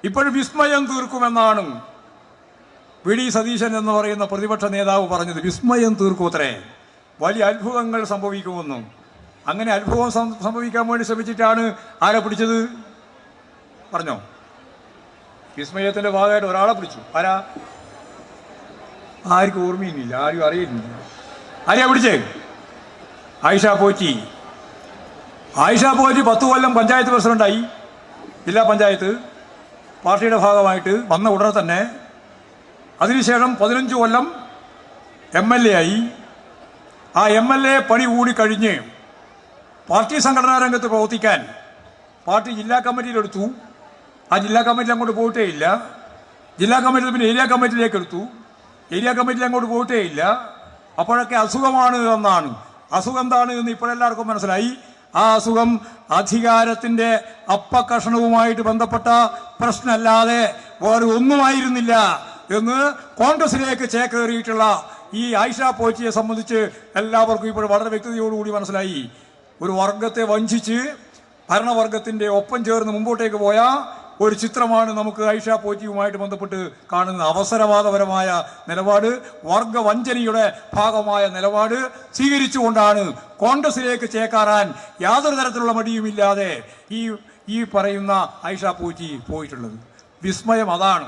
ഇപ്പോഴും വിസ്മയം തീർക്കുമെന്നാണ് V D Satheesan എന്ന് പറയുന്ന പ്രതിപക്ഷ നേതാവ് പറഞ്ഞത്. വിസ്മയം തീർക്കൂത്രേ, വലിയ അത്ഭുതങ്ങൾ സംഭവിക്കുമെന്നും. അങ്ങനെ അത്ഭുതം സംഭവിക്കാൻ വേണ്ടി ശ്രമിച്ചിട്ടാണ് ആരെ പിടിച്ചത് പറഞ്ഞോ? വിസ്മയത്തിന്റെ ഭാഗമായിട്ട് ഒരാളെ പിടിച്ചു. ആരാ? ആർക്കും ഓർമ്മയില്ല, ആരും അറിയുന്നില്ല. ആരെയാ പിടിച്ചേ? ആയിഷ പോറ്റി. ആയിഷ പോറ്റി 10 കൊല്ലം പഞ്ചായത്ത് പ്രസിഡന്റായി, ജില്ലാ പഞ്ചായത്ത് പാർട്ടിയുടെ ഭാഗമായിട്ട് വന്ന ഉടനെ തന്നെ. അതിനുശേഷം 15 കൊല്ലം MLA ആയി. ആ MLA പണി കൂടി കഴിഞ്ഞ് പാർട്ടി സംഘടനാ രംഗത്ത് പ്രവർത്തിക്കാൻ പാർട്ടി ജില്ലാ കമ്മിറ്റിയിലെടുത്തു. ആ ജില്ലാ കമ്മിറ്റിയിൽ അങ്ങോട്ട് പോയിട്ടേ ഇല്ല. ജില്ലാ കമ്മിറ്റിയിൽ പിന്നെ ഏരിയ കമ്മിറ്റിയിലേക്ക് എടുത്തു. ഏരിയ കമ്മിറ്റിയിൽ അങ്ങോട്ട് പോയിട്ടേ ഇല്ല. അപ്പോഴൊക്കെ അസുഖമാണ് എന്നാണ്. അസുഖം എന്താണ് എന്ന് ഇപ്പോഴെല്ലാവർക്കും മനസ്സിലായി. ആ അസുഖം അധികാരത്തിന്റെ അപ്പകഷണവുമായിട്ട് ബന്ധപ്പെട്ട പ്രശ്നമല്ലാതെ വേറെ ഒന്നുമായിരുന്നില്ല എന്ന് കോൺഗ്രസിലേക്ക് ചേക്കേറിയിട്ടുള്ള ഈ ആയിഷ പോറ്റിയെ സംബന്ധിച്ച് എല്ലാവർക്കും ഇപ്പോൾ വളരെ വ്യക്തതയോടുകൂടി മനസ്സിലായി. ഒരു വർഗത്തെ വഞ്ചിച്ച് ഭരണവർഗത്തിന്റെ ഒപ്പം ചേർന്ന് മുമ്പോട്ടേക്ക് പോയ ഒരു ചിത്രമാണ് നമുക്ക് ആയിഷ പോറ്റിയുമായിട്ട് ബന്ധപ്പെട്ട് കാണുന്നത്. അവസരവാദപരമായ നിലപാട്, വർഗവഞ്ചനയുടെ ഭാഗമായ നിലപാട് സ്വീകരിച്ചുകൊണ്ടാണ് കോൺഗ്രസിലേക്ക് ചേക്കാറാൻ യാതൊരു തരത്തിലുള്ള മടിയുമില്ലാതെ ഈ പറയുന്ന ആയിഷ പോറ്റി പോയിട്ടുള്ളത്. വിസ്മയം അതാണ്.